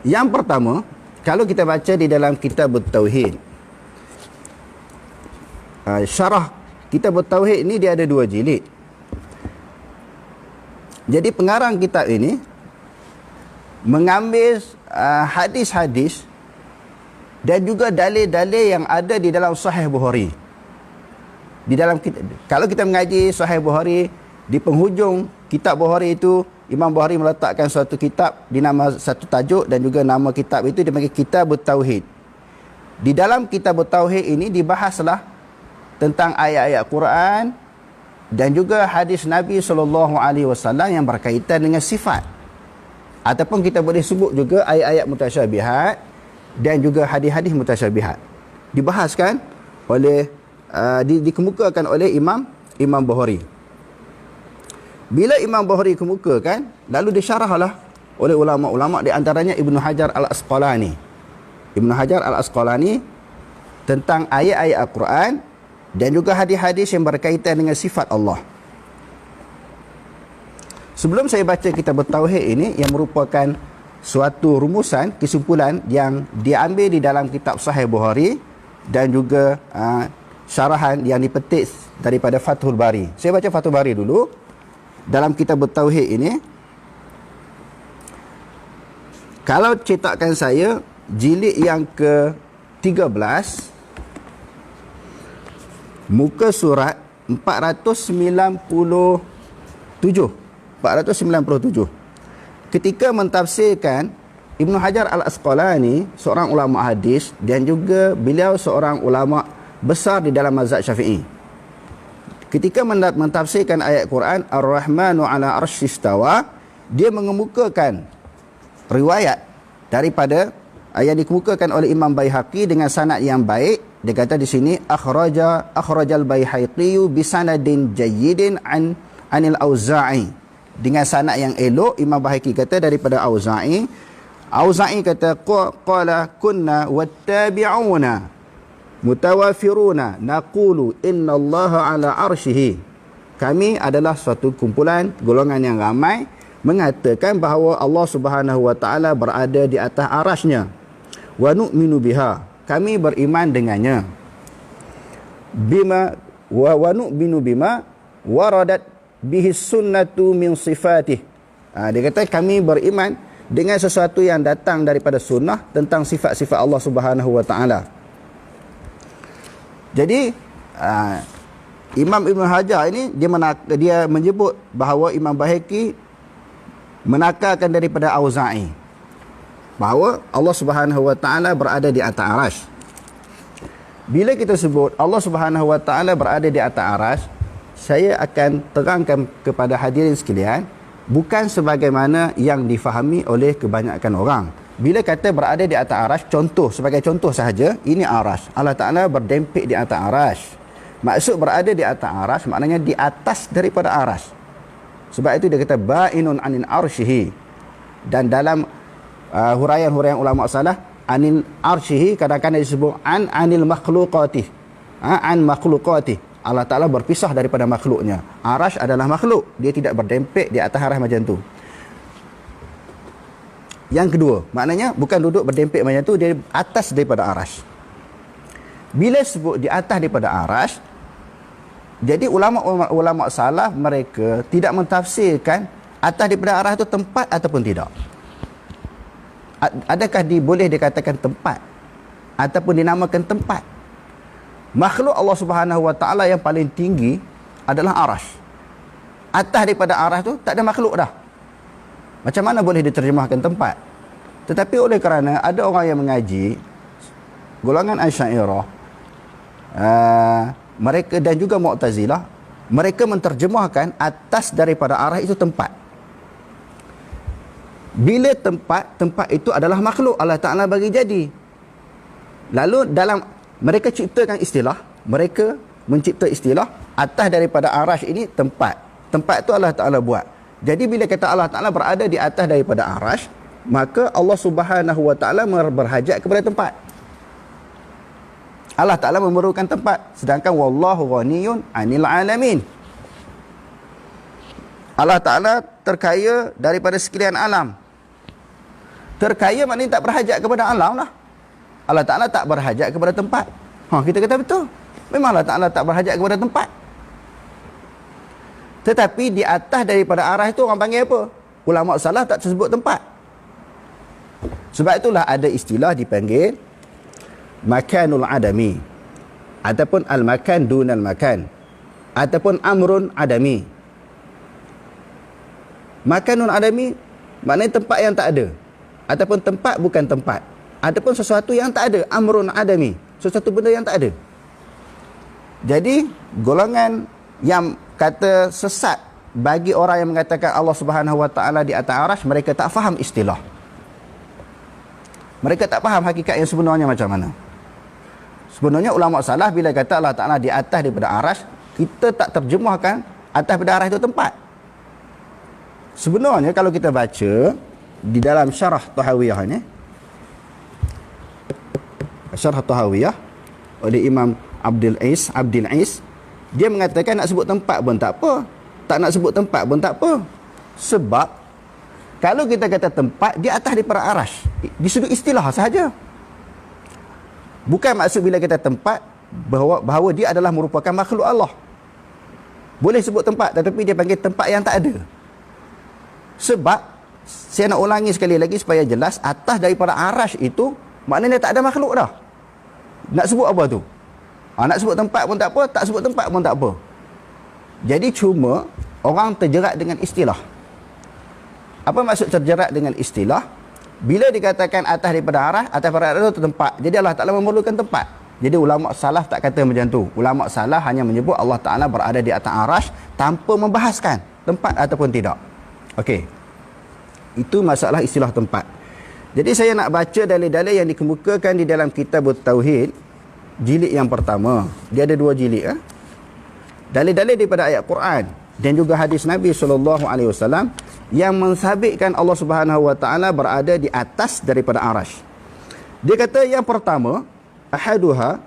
Yang pertama, kalau kita baca di dalam kitab Tauhid, syarah kitab Tauhid ini dia ada 2 jilid. Jadi pengarang kitab ini mengambil hadis-hadis dan juga dalil-dalil yang ada di dalam Sahih Bukhari. Di dalam, kalau kita mengaji Sahih Bukhari, di penghujung kitab Bukhari itu Imam Bukhari meletakkan suatu kitab dinama satu tajuk, dan juga nama kitab itu dipanggil Kitab Tauhid. Di dalam Kitab Tauhid ini dibahaslah tentang ayat-ayat Quran dan juga hadis Nabi SAW yang berkaitan dengan sifat, ataupun kita boleh sebut juga ayat-ayat mutasyabihat dan juga hadis-hadis mutasyabihat. Dibahaskan oleh dikemukakan oleh Imam Bukhari. Bila Imam Bukhari kemukakan, lalu disyarahlah oleh ulama-ulama, di antaranya Ibnu Hajar Al-Asqalani. Ibnu Hajar Al-Asqalani tentang ayat-ayat Al-Quran dan juga hadis-hadis yang berkaitan dengan sifat Allah. Sebelum saya baca kitab Tauhid ini, yang merupakan suatu rumusan, kesimpulan yang diambil di dalam kitab Sahih Bukhari dan juga syarahan yang dipetik daripada Fathul Bari. Saya baca Fathul Bari dulu. Dalam kitab Tauhid ini, kalau cetakan saya jilid yang ke-13, muka surat 497. Ketika mentafsirkan, Ibnu Hajar Al-Asqalani seorang ulama hadis dan juga beliau seorang ulama besar di dalam mazhab Syafi'i. Ketika mentafsirkan ayat Quran Ar-Rahmanu 'ala 'arsy istawa, dia mengemukakan riwayat daripada yang dikemukakan oleh Imam Baihaqi dengan sanad yang baik. Dia kata di sini akhrajal Baihaqi bi sanadin jayyidin anil Auza'i, dengan sanad yang elok. Imam Baihaqi kata daripada Auza'i kata qala kunna wattabi'una mutawafiruna naqulu innallaha ala arsyihi. Kami adalah suatu kumpulan golongan yang ramai mengatakan bahawa Allah Subhanahu wa taala berada di atas arasy-Nya. Wa nu'minu biha, kami beriman dengannya. Bima wa nu'minu bima waradat bihi sunnatu min sifatih. Dia kata kami beriman dengan sesuatu yang datang daripada sunnah tentang sifat-sifat Allah Subhanahu wa taala. Jadi Imam Ibn Hajar ini dia menyebut bahawa Imam Baihaqi menakalkan daripada Auza'i bahawa Allah Subhanahu wa taala berada di atas arasy. Bila kita sebut Allah Subhanahu wa taala berada di atas arasy, saya akan terangkan kepada hadirin sekalian bukan sebagaimana yang difahami oleh kebanyakan orang. Bila kata berada di atas arasy, sebagai contoh sahaja, ini arasy. Allah Ta'ala berdempik di atas arasy. Maksud berada di atas arasy, maknanya di atas daripada arasy. Sebab itu dia kata ba'inun anin arsyihi. Dan dalam huraian-huraian ulama salah, anil arsyihi kadang-kadang disebut anil makhluqatih. An makhluqatih. Allah Ta'ala berpisah daripada makhluknya. Arasy adalah makhluk. Dia tidak berdempik di atas arasy macam tu. Yang kedua, maknanya bukan duduk berdempik macam tu, dia atas daripada arasy. Bila sebut di atas daripada arasy, jadi ulama salaf mereka tidak mentafsirkan atas daripada arasy itu tempat ataupun tidak. Adakah boleh dikatakan tempat ataupun dinamakan tempat? Makhluk Allah Subhanahu wa taala yang paling tinggi adalah arasy. Atas daripada arasy tu tak ada makhluk dah. Macam mana boleh diterjemahkan tempat? Tetapi oleh kerana ada orang yang mengaji, golongan Asy'ariyah, mereka dan juga Mu'tazilah, mereka menterjemahkan atas daripada arasy itu tempat. Bila tempat itu adalah makhluk Allah Ta'ala bagi jadi. Lalu mereka ciptakan istilah, mereka mencipta istilah atas daripada arasy ini tempat. Tempat itu Allah Ta'ala buat. Jadi bila kata Allah Ta'ala berada di atas daripada arasy, maka Allah Subhanahu wa taala berhajat kepada tempat. Allah Ta'ala memerlukan tempat, sedangkan wallahu ghaniyun 'anil 'alamin. Allah Ta'ala terkaya daripada sekalian alam. Terkaya maknanya tak berhajat kepada alam lah. Allah Ta'ala tak berhajat kepada tempat. Kita kata betul. Memang Allah Ta'ala tak berhajat kepada tempat. Tetapi di atas daripada arah itu orang panggil apa? Ulama salah tak tersebut tempat. Sebab itulah ada istilah dipanggil makanul adami, ataupun al-makan dunal makan, ataupun amrun adami. Makanul adami maknanya tempat yang tak ada, ataupun tempat bukan tempat, ataupun sesuatu yang tak ada. Amrun adami, sesuatu benda yang tak ada. Jadi golongan yang kata sesat bagi orang yang mengatakan Allah Subhanahu Wa Taala di atas arasy, mereka tak faham istilah. Mereka tak faham hakikat yang sebenarnya macam mana. Sebenarnya ulama salah bila kata Allah Ta'ala di atas daripada arasy, kita tak terjemahkan atas daripada arasy itu tempat. Sebenarnya kalau kita baca di dalam syarah Tahawiyah ni, syarah Tahawiyah oleh Imam Abdul Ais, dia mengatakan nak sebut tempat pun tak apa, tak nak sebut tempat pun tak apa. Sebab kalau kita kata tempat, di atas daripada arasy, di sudut istilah sahaja. Bukan maksud bila kita tempat bahawa dia adalah merupakan makhluk Allah. Boleh sebut tempat, tetapi dia panggil tempat yang tak ada. Sebab saya nak ulangi sekali lagi supaya jelas, atas daripada arasy itu maknanya tak ada makhluk dah. Nak sebut apa tu? Nak sebut tempat pun tak apa, tak sebut tempat pun tak apa. Jadi cuma orang terjerat dengan istilah. Apa maksud terjerat dengan istilah? Bila dikatakan atas daripada arah, atas daripada arah itu tempat. Jadi Allah Ta'ala memerlukan tempat. Jadi ulama salah tak kata macam tu. Ulama salah hanya menyebut Allah Ta'ala berada di atas arasy tanpa membahaskan tempat ataupun tidak. Okey. Itu masalah istilah tempat. Jadi saya nak baca dalil-dalil yang dikemukakan di dalam kitab Tauhid jilid yang pertama. Dia ada 2 jilid. Dalil-dalil daripada ayat Quran dan juga hadis Nabi SAW yang mensabitkan Allah Subhanahu Wa Taala berada di atas daripada arasy. Dia kata yang pertama, ahaduha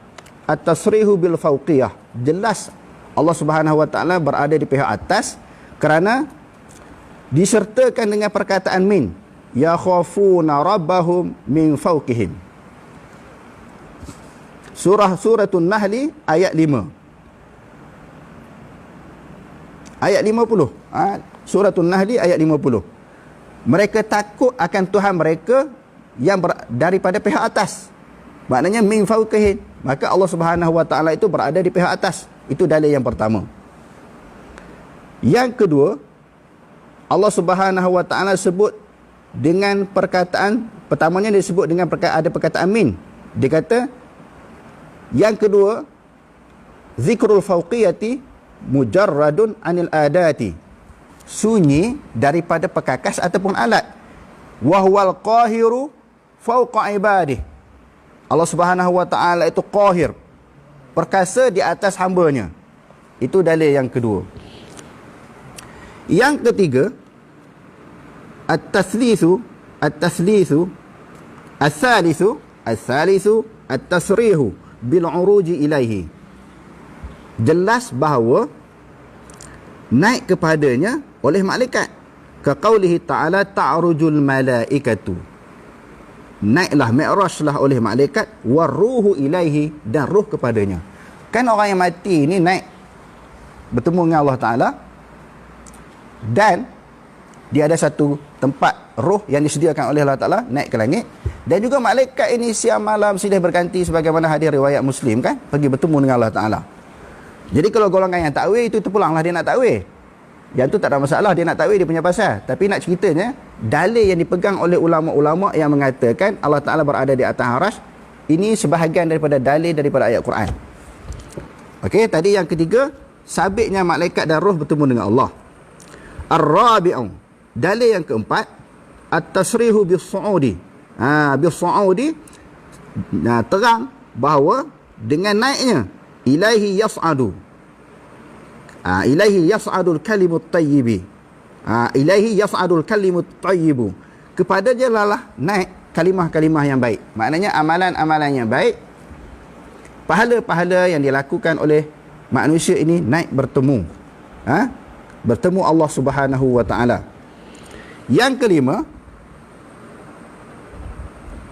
at-tasrihu bil fawqiyah. Jelas Allah Subhanahu Wa Taala berada di pihak atas kerana disertakan dengan perkataan min, ya khafuna rabbahum min fawqihim. Suratul Nahl ayat 5. Ayat 50. Suratul Nahl ayat 50. Mereka takut akan Tuhan mereka yang daripada pihak atas. Maknanya min fawqihim. Maka Allah Subhanahu Wa Taala itu berada di pihak atas. Itu dalil yang pertama. Yang kedua, Allah Subhanahu Wa Taala sebut dengan perkataan, pertamanya dia sebut dengan ada perkataan min. Dia kata yang kedua, zikrul fawqiyati mujarradun anil adati. Sunyi daripada perkakas ataupun alat. Wa huwal qahiru fawqa ibadih. Allah Subhanahu Wa Taala itu qahir, perkasa di atas hamba-Nya. Itu dalil yang kedua. Yang ketiga, at-taslisu at-tasrihu bil uruji ilaihi. Jelas bahawa naik kepadanya oleh malaikat. Ka qaulihi ta'ala ta'rujul malaikatu. Naiklah, mi'rajlah oleh malaikat, waruhu ilaihi, dan ruh kepadanya. Kan orang yang mati ni naik bertemu dengan Allah Ta'ala, dan dia ada satu tempat roh yang disediakan oleh Allah Ta'ala naik ke langit. Dan juga malaikat ini siang malam silih berganti sebagaimana hadis riwayat Muslim kan, pergi bertemu dengan Allah Ta'ala. Jadi kalau golongan yang takwil itu terpulanglah dia nak takwil. Yang tu tak ada masalah, dia nak takwil dia punya pasal. Tapi nak ceritanya, dalil yang dipegang oleh ulama-ulama yang mengatakan Allah Ta'ala berada di atas arasy, ini sebahagian daripada dalil daripada ayat Quran. Okey, tadi yang ketiga, sabitnya malaikat dan roh bertemu dengan Allah. Ar-rabi'u, dalil yang keempat, at-tasrihu bis-su'udi. Bis-su'udi, terang bahawa dengan naiknya ilaihi yas'adu. Ilaihi yas'adul kalimut tayyibi. Ilaihi yas'adul kalimut tayyibu. Kepada dia lah naik kalimah-kalimah yang baik. Maknanya amalan-amalan yang baik, pahala-pahala yang dilakukan oleh manusia ini naik bertemu. Bertemu Allah Subhanahu Wa Ta'ala. Yang kelima,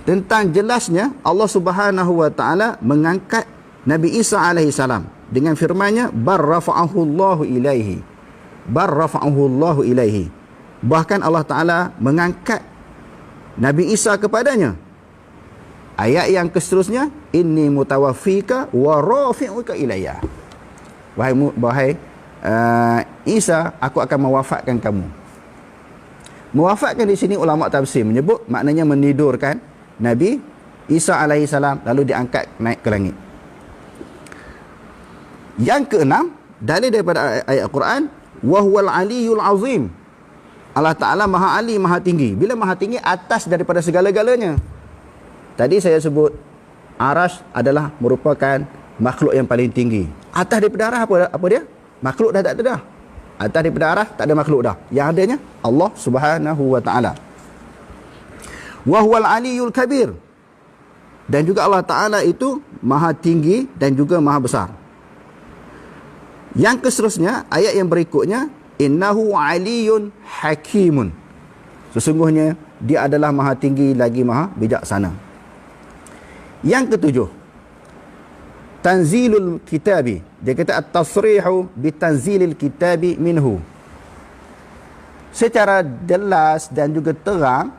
tentang jelasnya Allah Subhanahu wa taala mengangkat Nabi Isa alaihi salam dengan firman-Nya barrafa'ahu Allahu ilaihi. Barrafa'ahu Allahu ilaihi. Bahkan Allah taala mengangkat Nabi Isa kepadanya. Ayat yang seterusnya, inni mutawaffika wa rafi'uka ilayya. Wahai Isa, aku akan mewafatkan kamu. Mewafatkan di sini ulama tafsir menyebut maknanya menidurkan Nabi Isa alaihi salam lalu diangkat naik ke langit. Yang keenam, dalil daripada ayat Al-Quran, wa huwal aliyyul azim. Allah Taala Maha Ali, Maha Tinggi. Bila Maha Tinggi, atas daripada segala-galanya. Tadi saya sebut Arash adalah merupakan makhluk yang paling tinggi. Atas daripada Arash apa dia? Makhluk dah tak ada dah. Atas daripada Arash tak ada makhluk dah. Yang adanya Allah Subhanahu wa taala. Wa huwal aliyyul kabir. Dan juga Allah Taala itu Maha Tinggi dan juga Maha Besar. Yang seterusnya, ayat yang berikutnya, innahu aliyyun hakimun. Sesungguhnya dia adalah Maha Tinggi lagi Maha Bijaksana. Yang ketujuh, tanzilul kitabi. Dia kata at-tasrihu bitanzilil kitabi minhu. Secara jelas dan juga terang,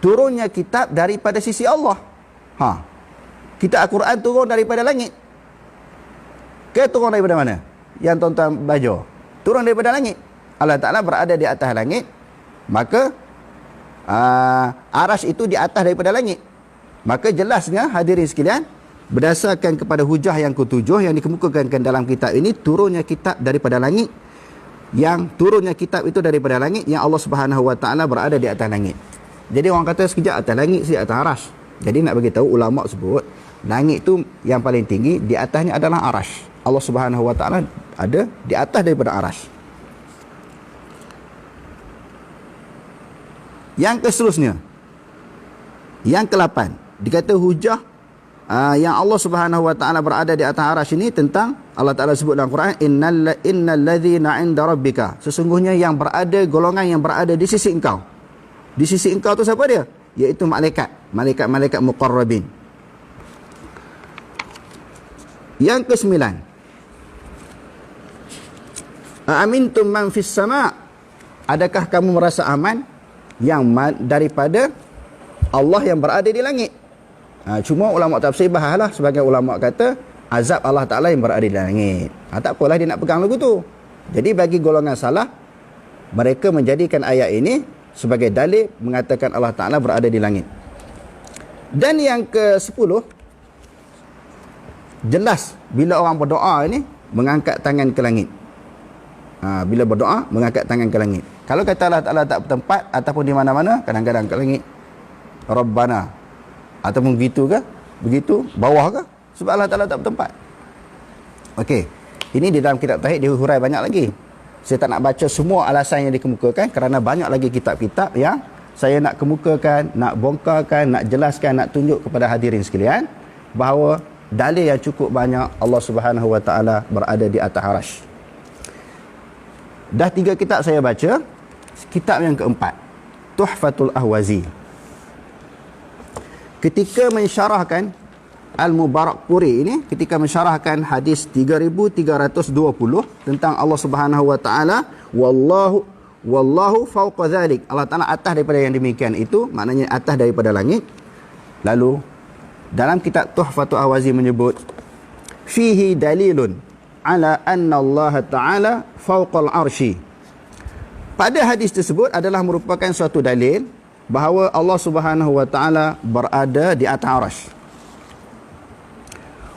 turunnya kitab daripada sisi Allah. Kitab Al-Quran turun daripada langit. Ke turun daripada mana? Yang tuan-tuan baca. Turun daripada langit. Allah Ta'ala berada di atas langit. Maka Arash itu di atas daripada langit. Maka jelasnya hadirin sekalian, berdasarkan kepada hujah yang ketujuh yang dikemukakan dalam kitab ini, turunnya kitab daripada langit. Yang turunnya kitab itu daripada langit, yang Allah Subhanahu wa taala berada di atas langit. Jadi orang kata sekejap atas langit, sekejap atas Arash. Jadi nak bagi tahu, ulama sebut langit itu yang paling tinggi, di atasnya adalah Arash. Allah Subhanahu wa taala ada di atas daripada Arash. Yang seterusnya, yang ke-8, dikata hujah yang Allah Subhanahu wa taala berada di atas Arash ini tentang Allah Taala sebut dalam Quran, innal ladzina 'inda rabbika. Sesungguhnya yang berada, golongan yang berada di sisi engkau. Di sisi engkau tu siapa dia? Iaitu malaikat muqarrabin. Yang ke-9, amintum man fis sama'. Adakah kamu merasa aman yang daripada Allah yang berada di langit? Cuma ulama tafsir bahaslah, sebagai ulama kata azab Allah Ta'ala yang berada di langit. Tak apalah dia nak pegang lagu tu. Jadi bagi golongan salah, mereka menjadikan ayat ini sebagai dalil mengatakan Allah Ta'ala berada di langit. Dan yang ke-10, jelas bila orang berdoa ini mengangkat tangan ke langit. Bila berdoa mengangkat tangan ke langit. Kalau kata Allah Ta'ala tak bertempat ataupun di mana-mana, kadang-kadang ke langit, Rabbana, ataupun begitu ke, begitu bawah ke, sebab Allah Ta'ala tak bertempat. Okey, ini di dalam kitab Tauhid dihurai banyak lagi. Saya tak nak baca semua alasan yang dikemukakan kerana banyak lagi kitab-kitab yang saya nak kemukakan, nak bongkarkan, nak jelaskan, nak tunjuk kepada hadirin sekalian bahawa dalil yang cukup banyak Allah Subhanahu wa taala berada di atas Arash. Dah 3 kitab saya baca. Kitab yang keempat, Tuhfatul Ahwazi. Ketika mensyarahkan Al-Mubarakpuri ini, ketika mensyarahkan hadis 3320 tentang Allah Subhanahu wa taala, wallahu fawqa dzalik. Allah Taala atas daripada yang demikian itu, maknanya atas daripada langit. Lalu dalam kitab Tuhfatul Ahwazi menyebut, fihi dalilun ala anna Allah Ta'ala fawqal arsy. Pada hadis tersebut adalah merupakan suatu dalil bahawa Allah Subhanahu wa taala berada di atas Arash.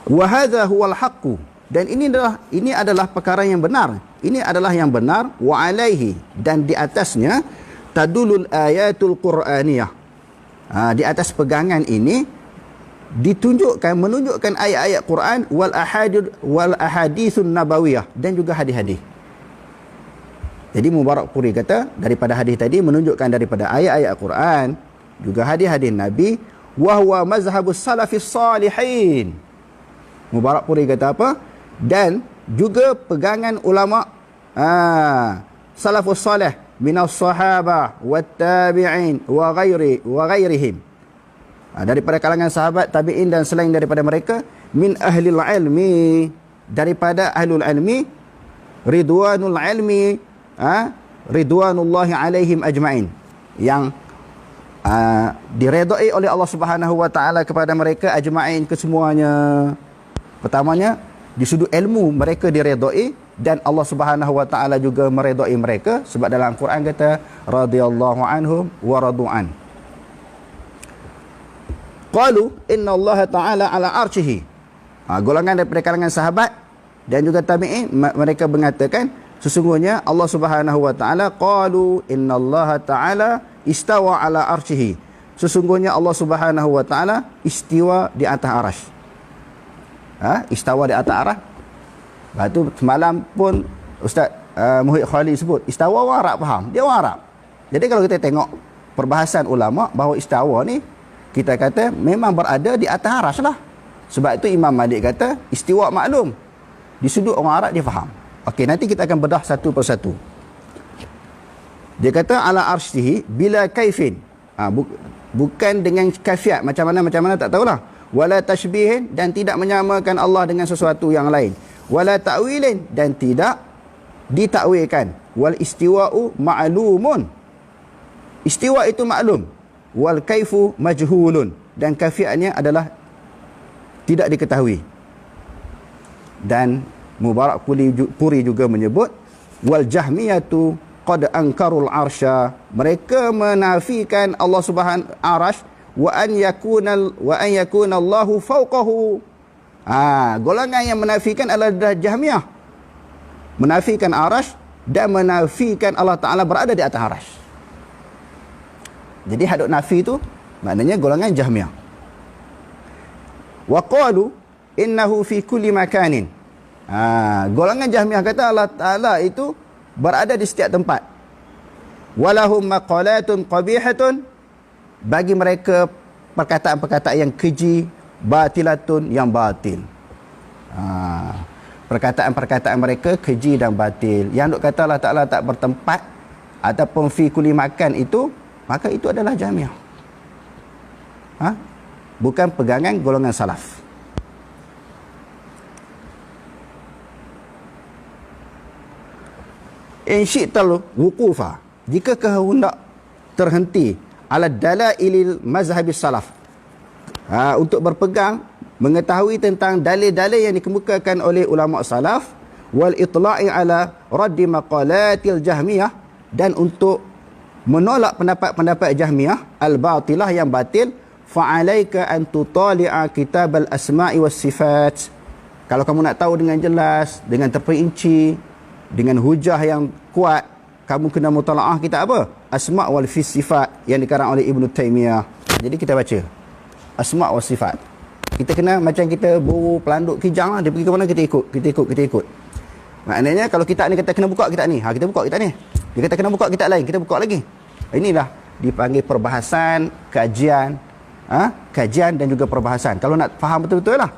Wa hadza huwal haqqu, dan ini adalah perkara yang benar. Ini adalah yang benar, wa alaihi, dan di atasnya tadulul ayatul qur'aniyah. Di atas pegangan ini menunjukkan ayat-ayat Quran wal ahadithun nabawiyah, dan juga hadis-hadis. Jadi Mubarakpuri kata daripada hadis tadi menunjukkan daripada ayat-ayat Quran, juga hadis-hadis Nabi, wa huwa mazhabus salafis salihin. Mubarakpuri kata apa? Dan juga pegangan ulama salafus salih minas sahabah wat tabi'in wa ghairihim. daripada kalangan sahabat, tabi'in dan selain daripada mereka, min ahlil ilmi, daripada ahlul ilmi, ridwanul ilmi, ridwanullahi alaihim ajma'in, yang diredai oleh Allah Subhanahu wa taala kepada mereka ajma'in, kesemuanya. Pertamanya di sudut ilmu mereka diredai, dan Allah Subhanahu wa taala juga meredai mereka, sebab dalam Quran kata radhiyallahu anhum wa radu'an. Qalu inna Allah taala ala arsyihi. Golongan daripada kalangan sahabat dan juga tabi'in, mereka mengatakan sesungguhnya Allah Subhanahu wa taala, qalu inna Allah taala istawa ala arsyihi, sesungguhnya Allah Subhanahu wa taala istiwa di atas arasy. Istawa di atas arasy. Lepas tu semalam pun Ustaz Muhyiddin Khalil sebut istawa, orang Arab faham, dia orang Arab. Jadi kalau kita tengok perbahasan ulama bahawa istawa ni, kita kata memang berada di atas arasy lah. Sebab itu Imam Malik kata istiwa maklum, di sudut orang Arab dia faham. Okey, nanti kita akan bedah satu persatu. Dia kata ala arsyihi bila kaifin, bukan dengan kaifiat, macam mana tak tahulah. Wala tashbihin, dan tidak menyamakan Allah dengan sesuatu yang lain. Wala ta'wilin, dan tidak ditakwilkan. Wal istiwa'u ma'lumun, istiwa itu maklum. Wal kaifu majhulun, dan kaifiatnya adalah tidak diketahui. Dan Mubarak Puri juga menyebut wal jahmiyatu qad ankarul arsya, mereka menafikan Allah Subhanahu arash, wa an yakuna Allahu fawqahu. Golongan yang menafikan adalah Jahmiyah, menafikan arash dan menafikan Allah Taala berada di atas arash. Jadi hadut nafi itu maknanya golongan Jahmiyah. Wa qalu innahu fi kulli makanin. Golongan Jahmiyah kata Allah Taala itu berada di setiap tempat. Walahum maqalatun qabihatun, bagi mereka perkataan-perkataan yang keji, batilatun, yang batil. Perkataan-perkataan mereka keji dan batil. Yang duk kata Allah Ta'ala tak bertempat ataupun fi kulli makan itu, maka itu adalah Jahmiyah. Bukan pegangan golongan salaf. In syi'tal wuqufa, jika kehendak terhenti ala dalailil mazhabis salaf, untuk berpegang mengetahui tentang dalil-dalil yang dikemukakan oleh ulama salaf, wal itla'i ala raddi maqalatil jahmiyah, dan untuk menolak pendapat-pendapat Jahmiyah al-batilah, yang batil, fa'alaika an tutali'a kitab al-asma'i was sifat. Kalau kamu nak tahu dengan jelas, dengan terperinci, dengan hujah yang kuat, kamu kena mutalaah kitab apa? Asma' wal sifat, yang dikarang oleh Ibn Taymiyah. Jadi kita baca Asma' wal sifat. Kita kena macam kita buru pelanduk kijang lah, dia pergi ke mana kita ikut. Maknanya kalau kitab ni kata kena buka kitab ni, kita buka kitab ni. Dia kata kena buka kitab lain, kita buka lagi. Inilah dipanggil perbahasan, kajian dan juga perbahasan. Kalau nak faham betul-betul lah.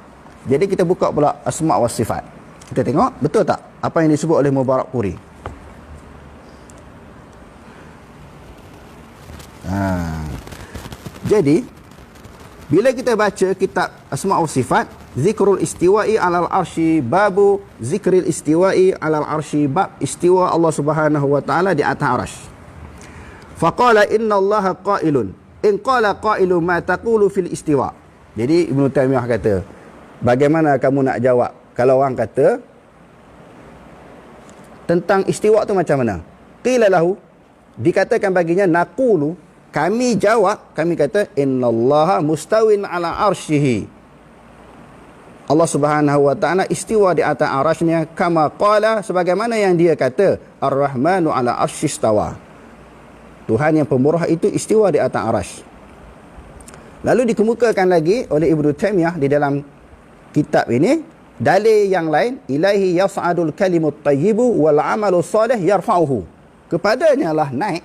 Jadi kita buka pula Asma' wal sifat. Kita tengok betul tak apa yang disebut oleh Mubarak Puri. Jadi bila kita baca kitab Asma' wa Sifat, zikrul istiwa'i alal arsy, babu zikril istiwa'i alal arsy, bab istiwa Allah Subhanahu wa taala di atas arsy. Faqala inna Allaha qailun in qala qailu ma taqulu fil istiwa. Jadi Ibn Taymiyah kata, bagaimana kamu nak jawab kalau orang kata tentang istiwa tu macam mana? Qila lahu, dikatakan baginya, naqulu, kami jawab, kami kata innallaha mustawin ala arsyihi, Allah Subhanahu wa taala istiwa di atas arasy-Nya, kama qala, sebagaimana yang dia kata, ar-rahmanu ala arsy istawa, Tuhan yang pemurah itu istiwa di atas arasy. Lalu dikemukakan lagi oleh Ibnu Taimiyah di dalam kitab ini dalil yang lain, ilaihi yas'adul kalimut thayyibu wal 'amalu salih yarfa'uhu, kepadanya lah naik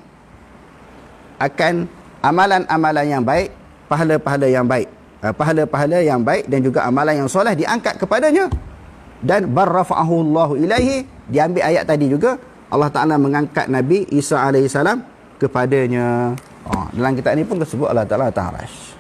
akan amalan-amalan yang baik, pahala-pahala yang baik, pahala-pahala yang baik dan juga amalan yang soleh diangkat kepadanya. Dan barrafa'ahu Allahu ilaihi, diambil ayat tadi juga, Allah Ta'ala mengangkat Nabi Isa alaihissalam kepadanya. Dalam kitab ini pun tersebut Allah Ta'ala atas arasy.